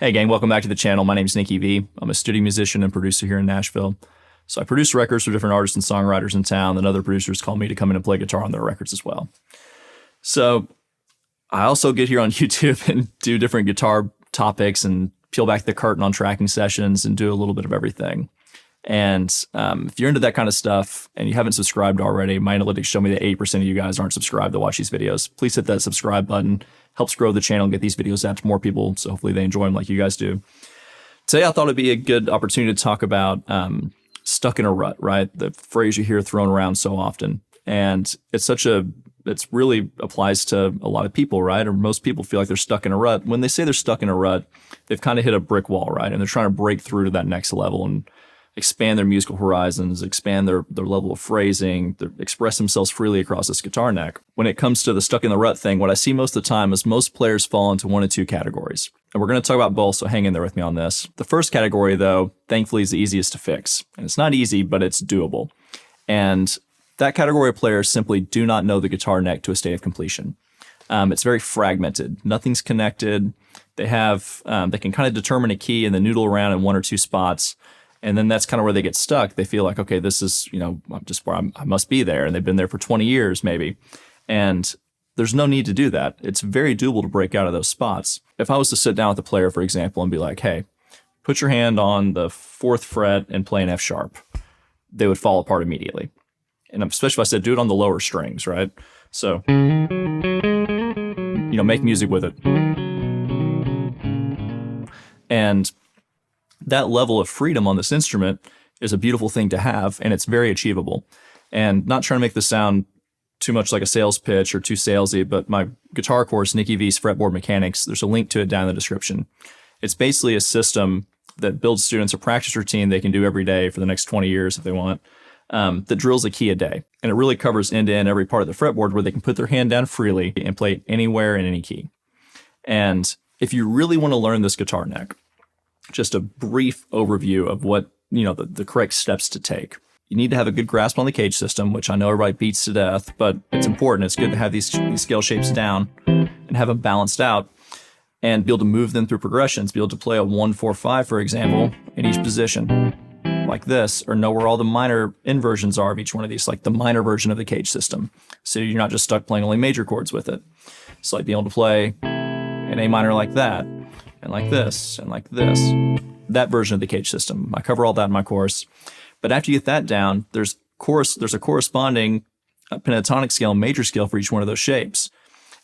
Hey gang, welcome back to the channel. My name's Nicky V. I'm a studio musician and producer here in Nashville. So I produce records for different artists and songwriters in town, and other producers call me to come in and play guitar on their records as well. So I also get here on YouTube and do different guitar topics and peel back the curtain on tracking sessions and do a little bit of everything. And if you're into that kind of stuff and you haven't subscribed already, my analytics show me that 80% of you guys aren't subscribed to watch these videos. Please hit that subscribe button. Helps grow the channel and get these videos out to more people, so hopefully they enjoy them like you guys do. Today I thought it'd be a good opportunity to talk about stuck in a rut, right? The phrase you hear thrown around so often. And it's really applies to a lot of people, right? Or most people feel like they're stuck in a rut. When they say they're stuck in a rut, they've kind of hit a brick wall, right? And they're trying to break through to that next level and expand their musical horizons, expand their level of phrasing, express themselves freely across this guitar neck. When it comes to the stuck in the rut thing, what I see most of the time is most players fall into one of two categories. And we're going to talk about both, so hang in there with me on this. The first category, though, thankfully is the easiest to fix. And it's not easy, but it's doable. And that category of players simply do not know the guitar neck to a state of completion. It's very fragmented. Nothing's connected. They can kind of determine a key and then noodle around in one or two spots. And then that's kind of where they get stuck. They feel like, okay, this is, just where I must be there. And they've been there for 20 years maybe. And there's no need to do that. It's very doable to break out of those spots. If I was to sit down with a player, for example, and be like, hey, put your hand on the 4th fret and play an F sharp, they would fall apart immediately. And especially if I said, do it on the lower strings, right? So, make music with it. And that level of freedom on this instrument is a beautiful thing to have, and it's very achievable. And not trying to make this sound too much like a sales pitch or too salesy, but my guitar course, Nicky V's Fretboard Mechanics, there's a link to it down in the description. It's basically a system that builds students a practice routine they can do every day for the next 20 years if they want, that drills a key a day. And it really covers end-to-end every part of the fretboard where they can put their hand down freely and play anywhere in any key. And if you really want to learn this guitar neck, just a brief overview of what, the correct steps to take. You need to have a good grasp on the CADED system, which I know everybody beats to death, but it's important. It's good to have these scale shapes down and have them balanced out and be able to move them through progressions, be able to play a 1-4-5, for example, in each position like this, or know where all the minor inversions are of each one of these, like the minor version of the CADED system. So you're not just stuck playing only major chords with it. It's like being able to play an A minor like that, and like this, and like this. That version of the CADED system. I cover all that in my course. But after you get that down, there's a corresponding pentatonic scale, major scale for each one of those shapes.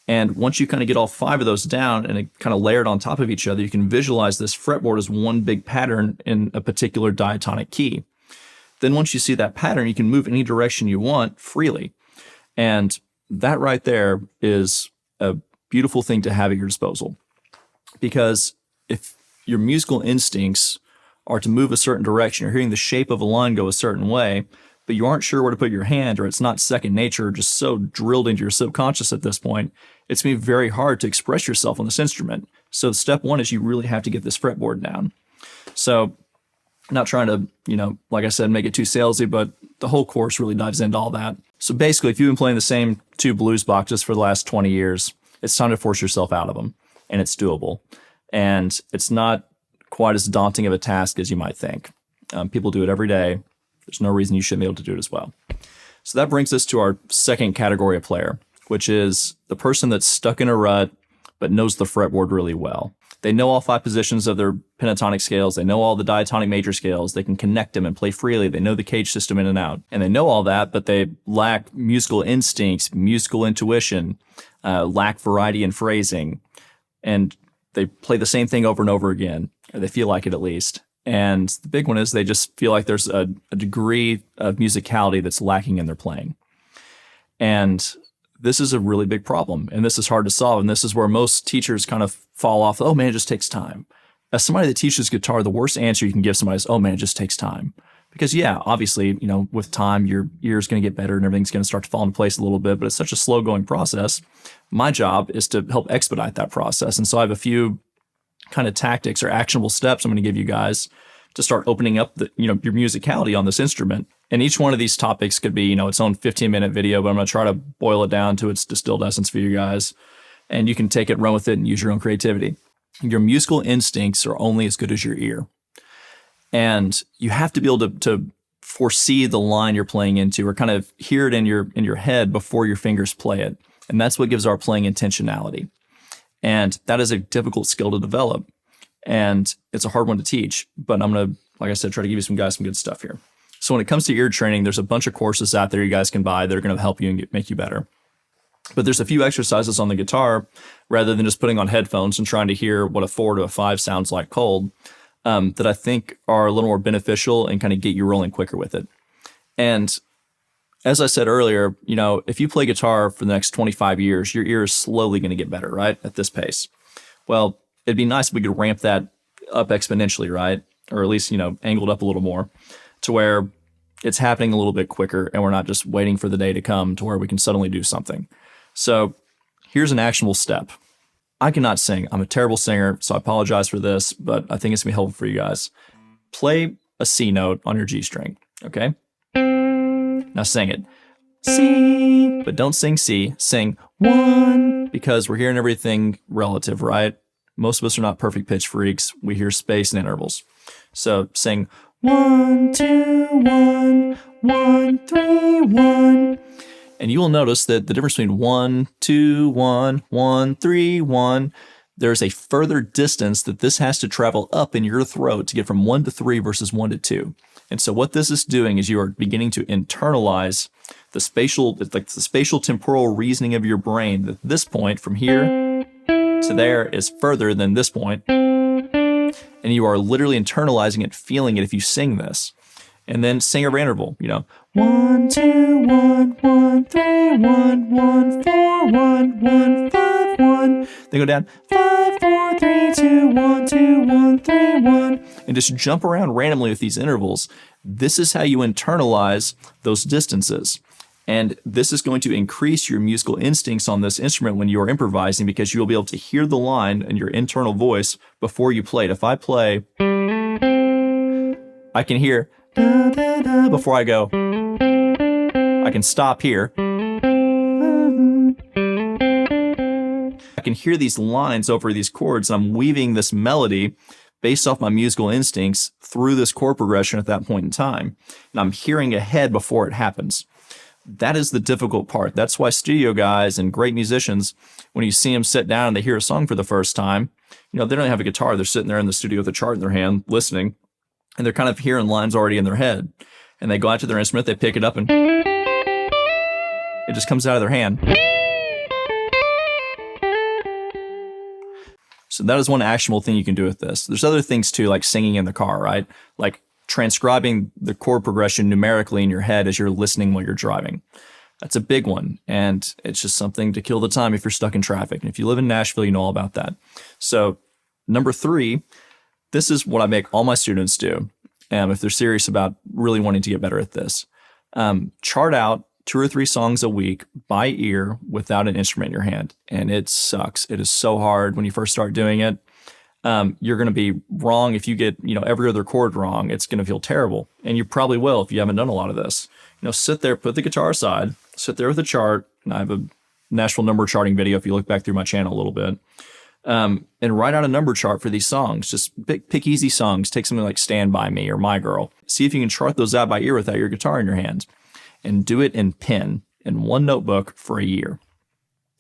And once you kind of get all 5 of those down and it kind of layered on top of each other, you can visualize this fretboard as one big pattern in a particular diatonic key. Then once you see that pattern, you can move any direction you want freely. And that right there is a beautiful thing to have at your disposal. Because if your musical instincts are to move a certain direction, you're hearing the shape of a line go a certain way, but you aren't sure where to put your hand, or it's not second nature, just so drilled into your subconscious at this point, it's going to be very hard to express yourself on this instrument. So step one is you really have to get this fretboard down. So I'm not trying to, like I said, make it too salesy, but the whole course really dives into all that. So basically, if you've been playing the same 2 blues boxes for the last 20 years, it's time to force yourself out of them. And it's doable. And it's not quite as daunting of a task as you might think. People do it every day. There's no reason you shouldn't be able to do it as well. So that brings us to our second category of player, which is the person that's stuck in a rut but knows the fretboard really well. They know all 5 positions of their pentatonic scales. They know all the diatonic major scales. They can connect them and play freely. They know the CADED system in and out. And they know all that, but they lack musical instincts, musical intuition, lack variety in phrasing. And they play the same thing over and over again, or they feel like it at least. And the big one is they just feel like there's a degree of musicality that's lacking in their playing. And this is a really big problem, and this is hard to solve, and this is where most teachers kind of fall off, oh man, it just takes time. As somebody that teaches guitar, the worst answer you can give somebody is, oh man, it just takes time. Because yeah, obviously, with time, your ear's going to get better and everything's going to start to fall into place a little bit, but it's such a slow going process. My job is to help expedite that process. And so I have a few kind of tactics or actionable steps I'm going to give you guys to start opening up your musicality on this instrument. And each one of these topics could be, its own 15-minute video, but I'm going to try to boil it down to its distilled essence for you guys. And you can take it, run with it, and use your own creativity. Your musical instincts are only as good as your ear. And you have to be able to foresee the line you're playing into, or kind of hear it in your head before your fingers play it. And that's what gives our playing intentionality. And that is a difficult skill to develop. And it's a hard one to teach. But I'm going to, like I said, try to give you some good stuff here. So when it comes to ear training, there's a bunch of courses out there you guys can buy that are going to help you and make you better. But there's a few exercises on the guitar, rather than just putting on headphones and trying to hear what a 4 to a 5 sounds like cold, that I think are a little more beneficial and kind of get you rolling quicker with it. And as I said earlier, if you play guitar for the next 25 years, your ear is slowly going to get better, right? At this pace. Well, it'd be nice if we could ramp that up exponentially, right? Or at least, angled up a little more to where it's happening a little bit quicker and we're not just waiting for the day to come to where we can suddenly do something. So here's an actionable step. I cannot sing. I'm a terrible singer, so I apologize for this, but I think it's going to be helpful for you guys. Play a C note on your G string, okay? Now sing it. C, but don't sing C. Sing 1, because we're hearing everything relative, right? Most of us are not perfect pitch freaks. We hear space and intervals. So sing 1, 2, 1, 1, 3, 1. And you will notice that the difference between 1, 2, 1, 1, 3, 1, there's a further distance that this has to travel up in your throat to get from 1 to 3 versus 1 to 2. And so what this is doing is you are beginning to internalize the spatial temporal reasoning of your brain, that this point from here to there is further than this point. And you are literally internalizing it, feeling it if you sing this. And then sing every interval, 1, 2, 1, 1, 3, 1, 1, 4, 1, 1, 5, 1. Then go down, 5, 4, 3, 2, 1, 2, 1, 3, 1. And just jump around randomly with these intervals. This is how you internalize those distances. And this is going to increase your musical instincts on this instrument when you are improvising, because you will be able to hear the line in your internal voice before you play it. If I play, I can hear da, da, da, before I go. I can stop here. I can hear these lines over these chords, and I'm weaving this melody based off my musical instincts through this chord progression at that point in time. And I'm hearing ahead before it happens. That is the difficult part. That's why studio guys and great musicians, when you see them sit down and they hear a song for the first time, they don't have a guitar. They're sitting there in the studio with a chart in their hand, listening, and they're kind of hearing lines already in their head. And they go out to their instrument, they pick it up, and it just comes out of their hand. So that is one actionable thing you can do with this. There's other things too, like singing in the car, right? Like transcribing the chord progression numerically in your head as you're listening while you're driving. That's a big one. And it's just something to kill the time if you're stuck in traffic. And if you live in Nashville, you know all about that. So number 3, this is what I make all my students do. If they're serious about really wanting to get better at this. Chart out 2 or 3 songs a week by ear without an instrument in your hand. And it sucks. It is so hard when you first start doing it. You're going to be wrong. If you get, every other chord wrong, it's going to feel terrible. And you probably will if you haven't done a lot of this. Sit there, put the guitar aside, sit there with a chart. And I have a Nashville number charting video if you look back through my channel a little bit. And write out a number chart for these songs. Just pick easy songs. Take something like Stand By Me or My Girl. See if you can chart those out by ear without your guitar in your hand. And do it in pen in one notebook for a year.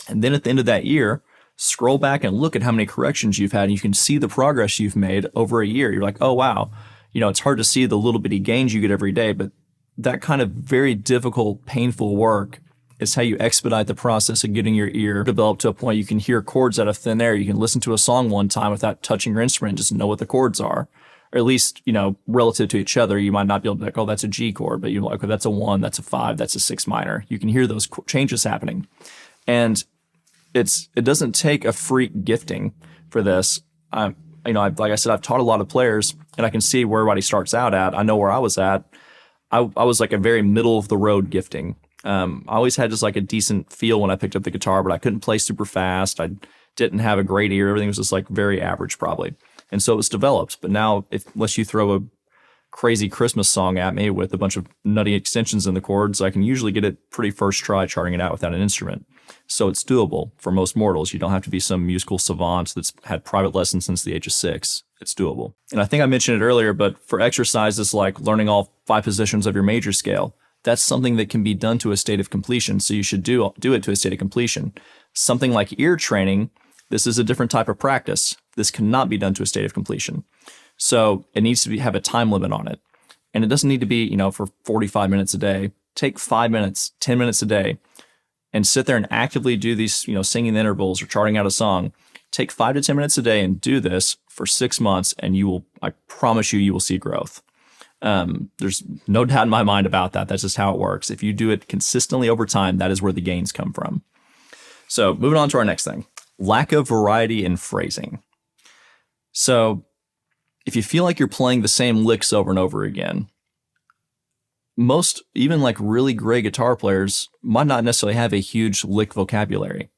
And then at the end of that year, scroll back and look at how many corrections you've had, and you can see the progress you've made over a year. You're like, oh, wow. It's hard to see the little bitty gains you get every day, but that kind of very difficult, painful work is how you expedite the process of getting your ear developed to a point you can hear chords out of thin air. You can listen to a song one time without touching your instrument and just know what the chords are. Or at least, relative to each other, you might not be able to be like, oh, that's a G chord, but you're like, okay, that's a 1, that's a 5, that's a 6 minor. You can hear those changes happening. And it doesn't take a freak gifting for this. Like I said, I've taught a lot of players, and I can see where everybody starts out at. I know where I was at. I was like a very middle of the road gifting. I always had just like a decent feel when I picked up the guitar, but I couldn't play super fast. I didn't have a great ear. Everything was just like very average probably. And so it was developed. But now, unless you throw a crazy Christmas song at me with a bunch of nutty extensions in the chords, I can usually get it pretty first try charting it out without an instrument. So it's doable for most mortals. You don't have to be some musical savant that's had private lessons since the age of 6. It's doable. And I think I mentioned it earlier, but for exercises like learning all 5 positions of your major scale, that's something that can be done to a state of completion. So you should do it to a state of completion. Something like ear training, this is a different type of practice. This cannot be done to a state of completion. So it needs to have a time limit on it. And it doesn't need to be, for 45 minutes a day. Take 5 minutes, 10 minutes a day, and sit there and actively do these, singing the intervals or charting out a song. Take 5 to 10 minutes a day and do this for 6 months, and I promise you will see growth. There's no doubt in my mind about that. That's just how it works. If you do it consistently over time, that is where the gains come from. So moving on to our next thing, lack of variety in phrasing. So if you feel like you're playing the same licks over and over again, most, even like really great guitar players, might not necessarily have a huge lick vocabulary.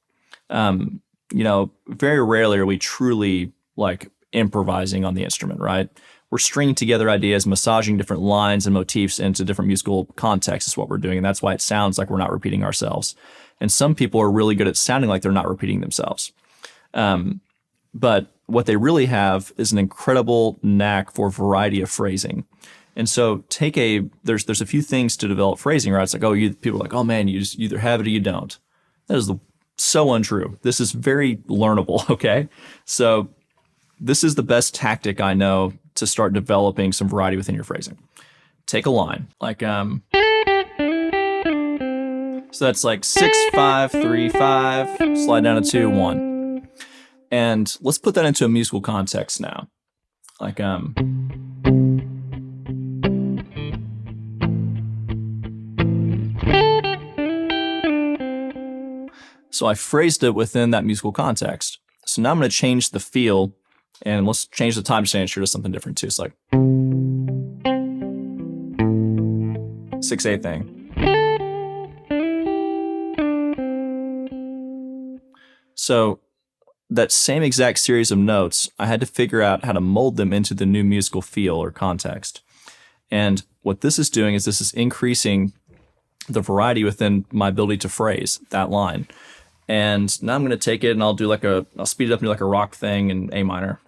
Very rarely are we truly like improvising on the instrument, right? We're stringing together ideas, massaging different lines and motifs into different musical contexts is what we're doing. And that's why it sounds like we're not repeating ourselves. And some people are really good at sounding like they're not repeating themselves. But what they really have is an incredible knack for variety of phrasing. And so there's a few things to develop phrasing, right? It's like, people are like, oh man, you either have it or you don't. That is so untrue. This is very learnable, okay? So this is the best tactic I know to start developing some variety within your phrasing. Take a line, like, so that's like 6, 5, 3, 5, slide down to 2, 1. And let's put that into a musical context now. Like, so I phrased it within that musical context. So now I'm going to change the feel, and let's change the time signature to something different too. It's like 6/8 thing. So that same exact series of notes, I had to figure out how to mold them into the new musical feel or context. And what this is doing is this is increasing the variety within my ability to phrase that line. And now I'm going to take it and I'll speed it up and do like a rock thing in A minor.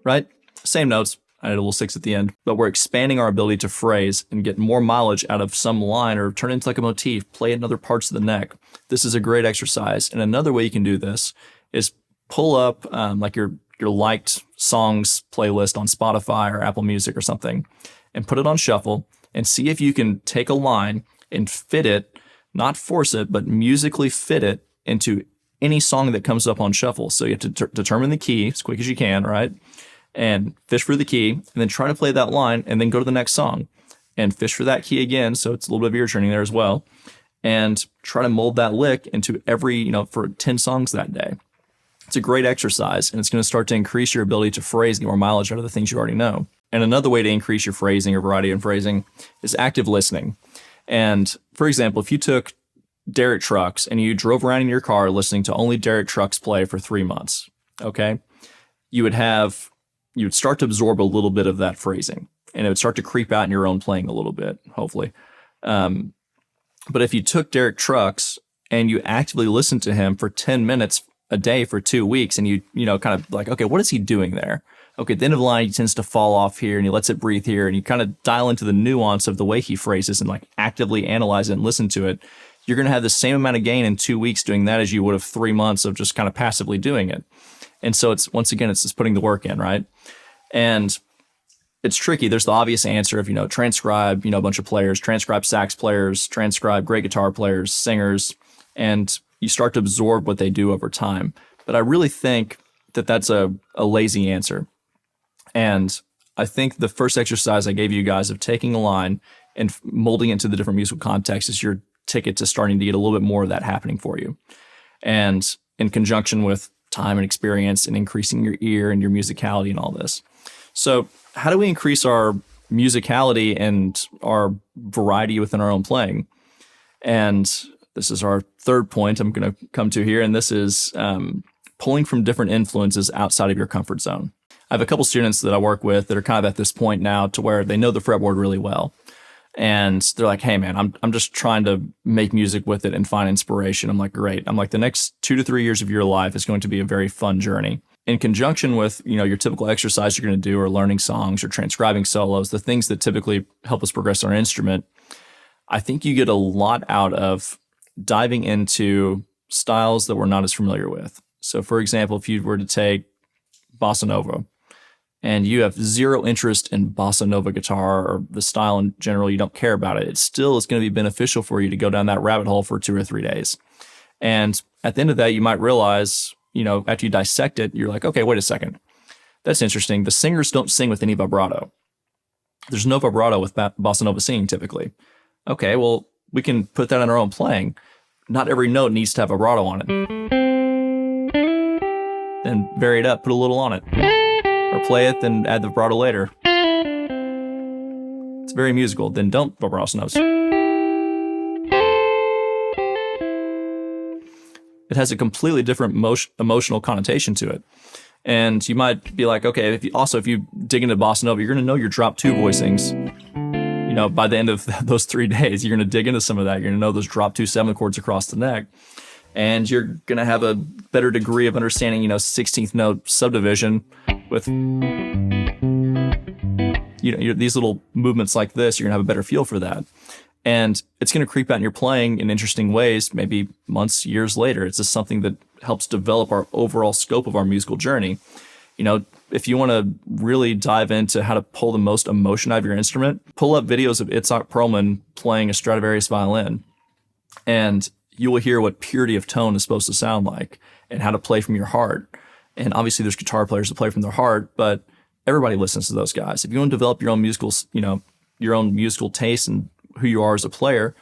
Right? Same notes. I added a little 6 at the end, but we're expanding our ability to phrase and get more mileage out of some line or turn it into like a motif, play it in other parts of the neck. This is a great exercise. And another way you can do this is pull up like your liked songs playlist on Spotify or Apple Music or something, and put it on shuffle and see if you can take a line and fit it, not force it, but musically fit it into any song that comes up on shuffle. So you have to determine the key as quick as you can, right? And fish for the key, and then try to play that line, and then go to the next song and fish for that key again. So it's a little bit of ear training there as well. And try to mold that lick into every, for 10 songs that day. It's a great exercise, and it's going to start to increase your ability to phrase and get more mileage out of the things you already know. And another way to increase your phrasing or variety in phrasing is active listening. And for example, if you took Derek Trucks and you drove around in your car listening to only Derek Trucks play for 3 months, okay, you would start to absorb a little bit of that phrasing, and it would start to creep out in your own playing a little bit, hopefully. But if you took Derek Trucks and you actively listened to him for 10 minutes a day for 2 weeks, and you kind of like, okay, what is he doing there? Okay, at the end of the line, he tends to fall off here and he lets it breathe here, and you kind of dial into the nuance of the way he phrases and like actively analyze it and listen to it. You're going to have the same amount of gain in 2 weeks doing that as you would have 3 months of just kind of passively doing it. And so it's just putting the work in, right? And it's tricky. There's the obvious answer of, transcribe, a bunch of players, transcribe sax players, transcribe great guitar players, singers, and you start to absorb what they do over time. But I really think that that's a lazy answer. And I think the first exercise I gave you guys of taking a line and molding it into the different musical contexts is your ticket to starting to get a little bit more of that happening for you. And in conjunction with time and experience and increasing your ear and your musicality and all this. So how do we increase our musicality and our variety within our own playing? And this is our third point I'm going to come to here, and this is pulling from different influences outside of your comfort zone. I have a couple students that I work with that are kind of at this point now to where they know the fretboard really well. And they're like, hey man, I'm just trying to make music with it and find inspiration. I'm like, great. I'm like, the next 2 to 3 years of your life is going to be a very fun journey. In conjunction with, your typical exercise you're going to do, or learning songs or transcribing solos, the things that typically help us progress our instrument, I think you get a lot out of diving into styles that we're not as familiar with. So for example, if you were to take bossa nova, and you have zero interest in bossa nova guitar or the style in general, you don't care about it, it still is going to be beneficial for you to go down that rabbit hole for 2 or 3 days. And at the end of that, you might realize, after you dissect it, you're like, okay, wait a second. That's interesting. The singers don't sing with any vibrato. There's no vibrato with bossa nova singing typically. Okay, well, we can put that in our own playing. Not every note needs to have vibrato on it. Then vary it up, put a little on it. Or play it, then add the vibrato later. It's very musical. Then don't vibrato notes. It has a completely different emotional connotation to it. And you might be like, okay, if you dig into bossa nova, you're going to know your drop 2 voicings. By the end of those 3 days, you're going to dig into some of that. You're going to know those drop 2 7th chords across the neck. And you're going to have a better degree of understanding, 16th note subdivision with, these little movements like this. You're going to have a better feel for that. And it's going to creep out in your playing in interesting ways, maybe months, years later. It's just something that helps develop our overall scope of our musical journey. If you want to really dive into how to pull the most emotion out of your instrument, pull up videos of Itzhak Perlman playing a Stradivarius violin, and you will hear what purity of tone is supposed to sound like and how to play from your heart. And obviously there's guitar players that play from their heart, but everybody listens to those guys. If you want to develop your own musical, your own musical taste and who you are as a player,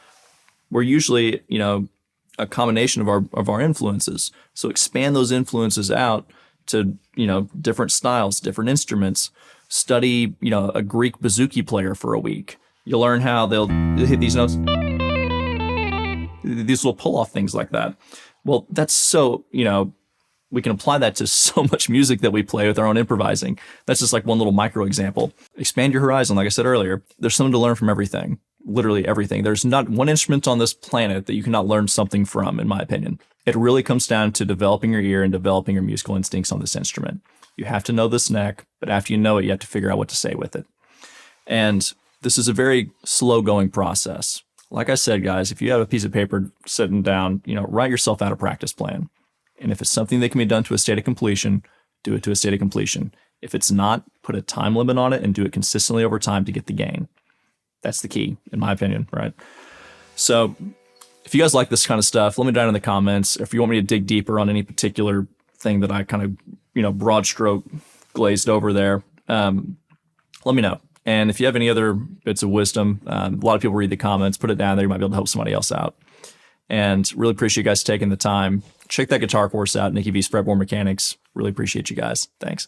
we're usually, a combination of our influences. So expand those influences out to, different styles, different instruments. Study, a Greek bouzouki player for a week. You'll learn how they'll hit these notes, these little pull-off things like that. Well, that's so, we can apply that to so much music that we play with our own improvising. That's just like one little micro example. Expand your horizon. Like I said earlier, there's something to learn from everything. Literally everything. There's not one instrument on this planet that you cannot learn something from, in my opinion. It really comes down to developing your ear and developing your musical instincts on this instrument. You have to know this neck, but after you know it, you have to figure out what to say with it. And this is a very slow going process. Like I said, guys, if you have a piece of paper sitting down, write yourself out a practice plan. And if it's something that can be done to a state of completion, do it to a state of completion. If it's not, put a time limit on it and do it consistently over time to get the gain. That's the key, in my opinion, right? So if you guys like this kind of stuff, let me know down in the comments. If you want me to dig deeper on any particular thing that I kind of, broad stroke glazed over there, let me know. And if you have any other bits of wisdom, a lot of people read the comments, put it down there. You might be able to help somebody else out. And really appreciate you guys taking the time. Check that guitar course out, Nicky V's Fretboard Mechanics. Really appreciate you guys. Thanks.